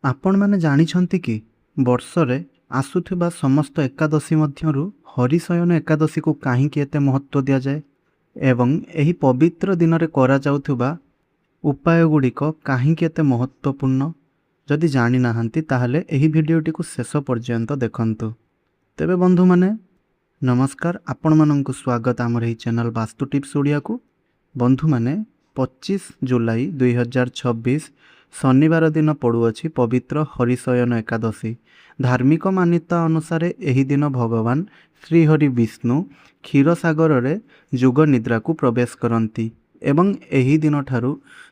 आपण ମାନେ ଜାଣିଛନ୍ତି କି ବର୍ଷରେ ଆସୁଥିବା ସମସ୍ତ ଏକାଦଶୀ ମଧ୍ୟରୁ ହରିଶୟନ ଏକାଦଶୀକୁ କାହିଁକି ଏତେ ମହତ୍ତ୍ୱ ଦିଆଯାଏ ଏବଂ ଏହି ପବିତ୍ର ଦିନରେ କରାଯାଉଥିବା ଉପାୟ ଗୁଡ଼ିକ କାହିଁକି ଏତେ ମହତ୍ତ୍ୱପୂର୍ଣ୍ଣ? ଯଦି ଜାଣିନାହାନ୍ତି ତାହେଲେ ଏହି ଭିଡ଼ିଓଟିକୁ ଶେଷ ପର୍ଯ୍ୟନ୍ତ ଦେଖନ୍ତୁ। ତେବେ ବନ୍ଧୁମାନେ ନମସ୍କାର, ଆପଣମାନଙ୍କୁ ସ୍ୱାଗତ ଆମର ଏହି ଚ୍ୟାନେଲ ବାସ୍ତୁ ଟିପ୍ସ ଓଡ଼ିଆକୁ। ବନ୍ଧୁମାନେ 25 ଜୁଲାଇ 2026 ଶନିବାର ଦିନ ପଡ଼ୁଅଛି ପବିତ୍ର ହରିଶୟନ ଏକାଦଶୀ। ଧାର୍ମିକ ମାନ୍ୟତା ଅନୁସାରେ ଏହି ଦିନ ଭଗବାନ ଶ୍ରୀହରି ବିଷ୍ଣୁ କ୍ଷୀରସାଗରରେ ଯୋଗ ନିଦ୍ରାକୁ ପ୍ରବେଶ କରନ୍ତି ଏବଂ ଏହି ଦିନଠାରୁ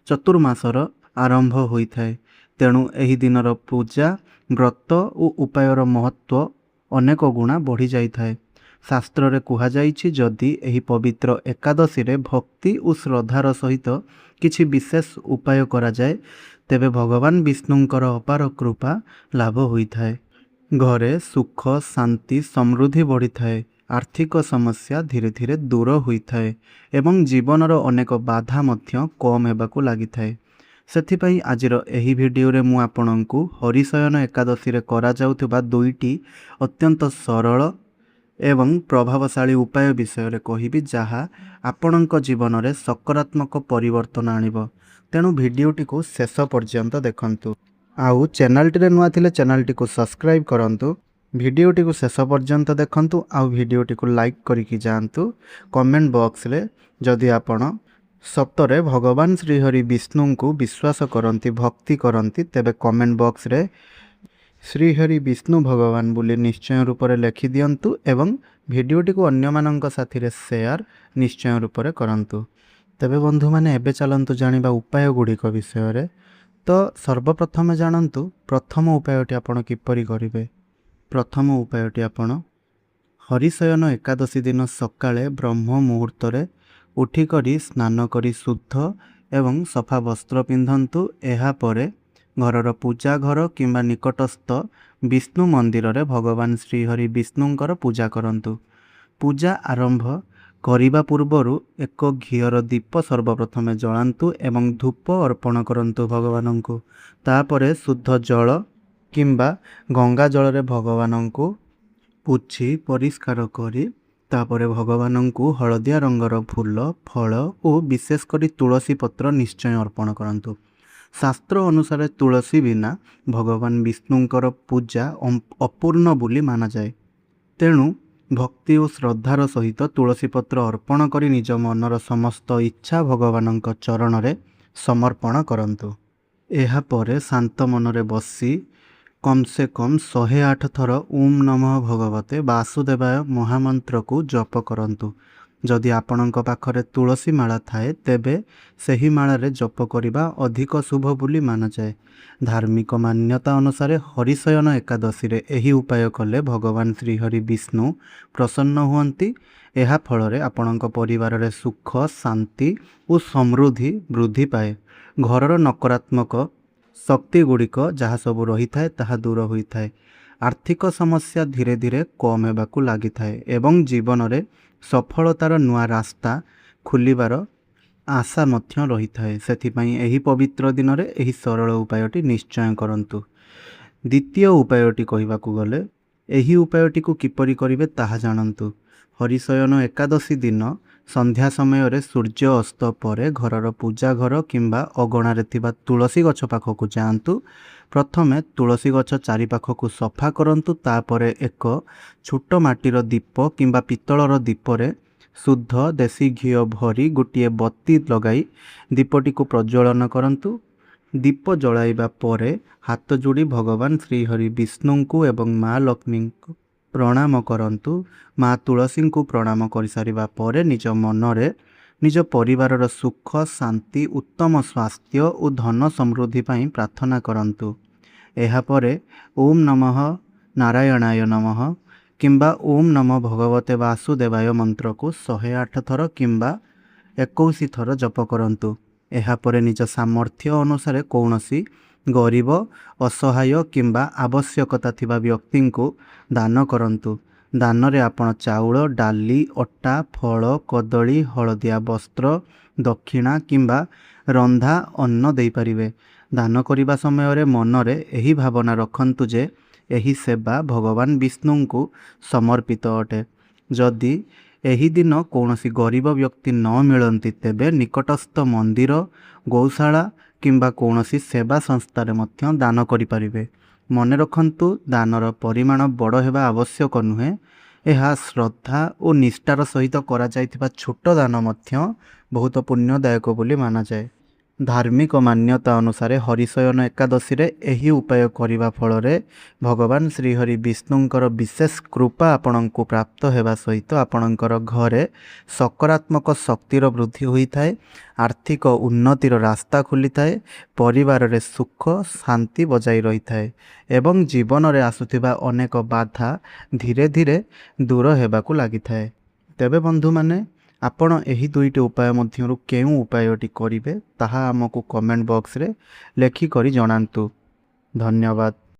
ଚତୁର୍ମାସର ଆରମ୍ଭ ହୋଇଥାଏ। ତେଣୁ ଏହି ଦିନର ପୂଜା, ବ୍ରତ ଓ ଉପାୟର ମହତ୍ତ୍ୱ ଅନେକ ଗୁଣା ବଢ଼ିଯାଇଥାଏ। ଶାସ୍ତ୍ରରେ କୁହାଯାଇଛି, ଯଦି ଏହି ପବିତ୍ର ଏକାଦଶୀରେ ଭକ୍ତି ଓ ଶ୍ରଦ୍ଧାର ସହିତ କିଛି ବିଶେଷ ଉପାୟ କରାଯାଏ ତେବେ ଭଗବାନ ବିଷ୍ଣୁଙ୍କର ଅପାର କୃପା ଲାଭ ହୋଇଥାଏ। ଘରେ ସୁଖ, ଶାନ୍ତି, ସମୃଦ୍ଧି ବଢ଼ିଥାଏ। ଆର୍ଥିକ ସମସ୍ୟା ଧୀରେ ଧୀରେ ଦୂର ହୋଇଥାଏ ଏବଂ ଜୀବନର ଅନେକ ବାଧା ମଧ୍ୟ କମ୍ ହେବାକୁ ଲାଗିଥାଏ। ସେଥିପାଇଁ ଆଜିର ଏହି ଭିଡ଼ିଓରେ ମୁଁ ଆପଣଙ୍କୁ ହରିଶୟନ ଏକାଦଶୀରେ କରାଯାଉଥିବା ଦୁଇଟି ଅତ୍ୟନ୍ତ ସରଳ ଏବଂ ପ୍ରଭାବଶାଳୀ ଉପାୟ ବିଷୟରେ କହିବି, ଯାହା ଆପଣଙ୍କ ଜୀବନରେ ସକାରାତ୍ମକ ପରିବର୍ତ୍ତନ ଆଣିବ। ତେଣୁ ଭିଡ଼ିଓଟିକୁ ଶେଷ ପର୍ଯ୍ୟନ୍ତ ଦେଖନ୍ତୁ। ଆଉ ଚ୍ୟାନେଲଟିରେ ନୂଆ ଥିଲେ ଚ୍ୟାନେଲଟିକୁ ସବସ୍କ୍ରାଇବ୍ କରନ୍ତୁ। ଭିଡ଼ିଓଟିକୁ ଶେଷ ପର୍ଯ୍ୟନ୍ତ ଦେଖନ୍ତୁ ଆଉ ଭିଡ଼ିଓଟିକୁ ଲାଇକ୍ କରିକି ଯାଆନ୍ତୁ। କମେଣ୍ଟ ବକ୍ସରେ ଯଦି ଆପଣ ସତରେ ଭଗବାନ ଶ୍ରୀହରି ବିଷ୍ଣୁଙ୍କୁ ବିଶ୍ୱାସ କରନ୍ତି, ଭକ୍ତି କରନ୍ତି, ତେବେ କମେଣ୍ଟ ବକ୍ସରେ ଶ୍ରୀହରି ବିଷ୍ଣୁ ଭଗବାନ ବୋଲି ନିଶ୍ଚୟ ରୂପରେ ଲେଖିଦିଅନ୍ତୁ ଏବଂ ଭିଡ଼ିଓଟିକୁ ଅନ୍ୟମାନଙ୍କ ସାଥିରେ ସେୟାର ନିଶ୍ଚୟ ରୂପରେ କରନ୍ତୁ। ତେବେ ବନ୍ଧୁମାନେ ଏବେ ଚାଲନ୍ତୁ ଜାଣିବା ଉପାୟ ଗୁଡ଼ିକ ବିଷୟରେ। ତ ସର୍ବପ୍ରଥମେ ଜାଣନ୍ତୁ ପ୍ରଥମ ଉପାୟଟି ଆପଣ କିପରି କରିବେ। ପ୍ରଥମ ଉପାୟଟି ଆପଣ ହରିଶୟନ ଏକାଦଶୀ ଦିନ ସକାଳେ ବ୍ରହ୍ମ ମୁହୂର୍ତ୍ତରେ ଉଠିକରି ସ୍ନାନ କରି ଶୁଦ୍ଧ ଏବଂ ସଫା ବସ୍ତ୍ର ପିନ୍ଧନ୍ତୁ। ଏହାପରେ ଘରର ପୂଜା ଘର କିମ୍ବା ନିକଟସ୍ଥ ବିଷ୍ଣୁ ମନ୍ଦିରରେ ଭଗବାନ ଶ୍ରୀହରି ବିଷ୍ଣୁଙ୍କର ପୂଜା କରନ୍ତୁ। ପୂଜା ଆରମ୍ଭ କରିବା ପୂର୍ବରୁ ଏକ ଘିଅର ଦୀପ ସର୍ବପ୍ରଥମେ ଜଳାନ୍ତୁ ଏବଂ ଧୂପ ଅର୍ପଣ କରନ୍ତୁ ଭଗବାନଙ୍କୁ। ତାପରେ ଶୁଦ୍ଧ ଜଳ କିମ୍ବା ଗଙ୍ଗା ଜଳରେ ଭଗବାନଙ୍କୁ ପୋଛି ପରିଷ୍କାର କରି ତାପରେ ଭଗବାନଙ୍କୁ ହଳଦିଆ ରଙ୍ଗର ଫୁଲ, ଫଳ ଓ ବିଶେଷ କରି ତୁଳସୀ ପତ୍ର ନିଶ୍ଚୟ ଅର୍ପଣ କରନ୍ତୁ। ଶାସ୍ତ୍ର ଅନୁସାରେ ତୁଳସୀ ବିନା ଭଗବାନ ବିଷ୍ଣୁଙ୍କର ପୂଜା ଅପୂର୍ଣ୍ଣ ବୋଲି ମାନାଯାଏ। ତେଣୁ ଭକ୍ତି ଓ ଶ୍ରଦ୍ଧାର ସହିତ ତୁଳସୀ ପତ୍ର ଅର୍ପଣ କରି ନିଜ ମନର ସମସ୍ତ ଇଚ୍ଛା ଭଗବାନଙ୍କ ଚରଣରେ ସମର୍ପଣ କରନ୍ତୁ। ଏହାପରେ ଶାନ୍ତ ମନରେ ବସି କମ୍ ସେ କମ୍ 108 ଥର ଓମ୍ ନମଃ ଭଗବତେ ବାସୁଦେବାୟ ମହାମନ୍ତ୍ରକୁ ଜପ କରନ୍ତୁ। ଯଦି ଆପଣଙ୍କ ପାଖରେ ତୁଳସୀ ମାଳା ଥାଏ ତେବେ ସେହି ମାଳାରେ ଜପ କରିବା ଅଧିକ ଶୁଭ ବୋଲି ମାନାଯାଏ। ଧାର୍ମିକ ମାନ୍ୟତା ଅନୁସାରେ ହରିଶୟନ ଏକାଦଶୀରେ ଏହି ଉପାୟ କଲେ ଭଗବାନ ଶ୍ରୀହରି ବିଷ୍ଣୁ ପ୍ରସନ୍ନ ହୁଅନ୍ତି। ଏହା ଫଳରେ ଆପଣଙ୍କ ପରିବାରରେ ସୁଖ, ଶାନ୍ତି ଓ ସମୃଦ୍ଧି ବୃଦ୍ଧି ପାଏ। ଘରର ନକାରାତ୍ମକ ଶକ୍ତି ଗୁଡ଼ିକ ଯାହା ସବୁ ରହିଥାଏ ତାହା ଦୂର ହୋଇଥାଏ। ଆର୍ଥିକ ସମସ୍ୟା ଧୀରେ ଧୀରେ କମ୍ ହେବାକୁ ଲାଗିଥାଏ ଏବଂ ଜୀବନରେ ସଫଳତାର ନୂଆ ରାସ୍ତା ଖୋଲିବାର ଆଶା ମଧ୍ୟ ରହିଥାଏ। ସେଥିପାଇଁ ଏହି ପବିତ୍ର ଦିନରେ ଏହି ସରଳ ଉପାୟଟି ନିଶ୍ଚୟ କରନ୍ତୁ। ଦ୍ୱିତୀୟ ଉପାୟଟି କହିବାକୁ ଗଲେ ଏହି ଉପାୟଟିକୁ କିପରି କରିବେ ତାହା ଜାଣନ୍ତୁ। ହରିଶୟନ ଏକାଦଶୀ ଦିନ ସନ୍ଧ୍ୟା ସମୟରେ ସୂର୍ଯ୍ୟ ଅସ୍ତ ପରେ ଘରର ପୂଜା ଘର କିମ୍ବା ଅଗଣାରେ ଥିବା ତୁଳସୀ ଗଛ ପାଖକୁ ଯାଆନ୍ତୁ। ପ୍ରଥମେ ତୁଳସୀ ଗଛ ଚାରିପାଖକୁ ସଫା କରନ୍ତୁ। ତାପରେ ଏକ ଛୋଟ ମାଟିର ଦୀପ କିମ୍ବା ପିତ୍ତଳର ଦୀପରେ ଶୁଦ୍ଧ ଦେଶୀ ଘିଅ ଭରି ଗୋଟିଏ ବତୀ ଲଗାଇ ଦୀପଟିକୁ ପ୍ରଜ୍ୱଳନ କରନ୍ତୁ। ଦୀପ ଜଳାଇବା ପରେ ହାତ ଯୋଡ଼ି ଭଗବାନ ଶ୍ରୀହରି ବିଷ୍ଣୁଙ୍କୁ ଏବଂ ମା ଲକ୍ଷ୍ମୀଙ୍କୁ ପ୍ରଣାମ କରନ୍ତୁ। ମା ତୁଳସୀଙ୍କୁ ପ୍ରଣାମ କରିସାରିବା ପରେ ନିଜ ମନରେ ନିଜ ପରିବାରର ସୁଖ, ଶାନ୍ତି, ଉତ୍ତମ ସ୍ୱାସ୍ଥ୍ୟ ଓ ଧନ ସମୃଦ୍ଧି ପାଇଁ ପ୍ରାର୍ଥନା କରନ୍ତୁ। ଏହାପରେ ଓମ୍ ନମଃ ନାରାୟଣାୟ ନମଃ କିମ୍ବା ଓମ୍ ନମଃ ଭଗବତେ ବାସୁଦେବାୟ ମନ୍ତ୍ରକୁ 108 ଥର କିମ୍ବା 21 ଥର ଜପ କରନ୍ତୁ। ଏହାପରେ ନିଜ ସାମର୍ଥ୍ୟ ଅନୁସାରେ କୌଣସି ଗରିବ, ଅସହାୟ କିମ୍ବା ଆବଶ୍ୟକତା ଥିବା ବ୍ୟକ୍ତିଙ୍କୁ ଦାନ କରନ୍ତୁ। ଦାନରେ ଆପଣ ଚାଉଳ, ଡାଲି, ଅଟା, ଫଳ, କଦଳୀ, ହଳଦିଆ ବସ୍ତ୍ର, ଦକ୍ଷିଣା କିମ୍ବା ରନ୍ଧା ଅନ୍ନ ଦେଇପାରିବେ। ଦାନ କରିବା ସମୟରେ ମନରେ ଏହି ଭାବନା ରଖନ୍ତୁ ଯେ ଏହି ସେବା ଭଗବାନ ବିଷ୍ଣୁଙ୍କୁ ସମର୍ପିତ ଅଟେ। ଯଦି ଏହି ଦିନ କୌଣସି ଗରିବ ବ୍ୟକ୍ତି ନ ମିଳନ୍ତି ତେବେ ନିକଟସ୍ଥ ମନ୍ଦିର, ଗୌଶାଳା କିମ୍ବା କୌଣସି ସେବା ସଂସ୍ଥାରେ ମଧ୍ୟ ଦାନ କରିପାରିବେ। ମନେ ରଖନ୍ତୁ, ଦାନର ପରିମାଣ ବଡ଼ ହେବା ଆବଶ୍ୟକ ନୁହେଁ। ଏହା ଶ୍ରଦ୍ଧା ଓ ନିଷ୍ଠାର ସହିତ କରାଯାଇଥିବା ଛୋଟ ଦାନ ମଧ୍ୟ ବହୁତ ପୁଣ୍ୟଦାୟକ ବୋଲି ମାନାଯାଏ। ଧାର୍ମିକ ମାନ୍ୟତା ଅନୁସାରେ ହରିଶୟନ ଏକାଦଶୀରେ ଏହି ଉପାୟ କରିବା ଫଳରେ ଭଗବାନ ଶ୍ରୀହରି ବିଷ୍ଣୁଙ୍କର ବିଶେଷ କୃପା ଆପଣଙ୍କୁ ପ୍ରାପ୍ତ ହେବା ସହିତ ଆପଣଙ୍କର ଘରେ ସକାରାତ୍ମକ ଶକ୍ତିର ବୃଦ୍ଧି ହୋଇଥାଏ, ଆର୍ଥିକ ଉନ୍ନତିର ରାସ୍ତା ଖୋଲିଥାଏ, ପରିବାରରେ ସୁଖ ଶାନ୍ତି ବଜାଇ ରହିଥାଏ ଏବଂ ଜୀବନରେ ଆସୁଥିବା ଅନେକ ବାଧା ଧୀରେ ଧୀରେ ଦୂର ହେବାକୁ ଲାଗିଥାଏ। ତେବେ ବନ୍ଧୁମାନେ, ଆପଣ ଏହି ଦୁଇଟି ଉପାୟ ମଧ୍ୟରୁ କେଉଁ ଉପାୟଟି କରିବେ ତାହା ଆମକୁ କମେଣ୍ଟ ବକ୍ସରେ ଲେଖିକରି ଜଣାନ୍ତୁ। ଧନ୍ୟବାଦ।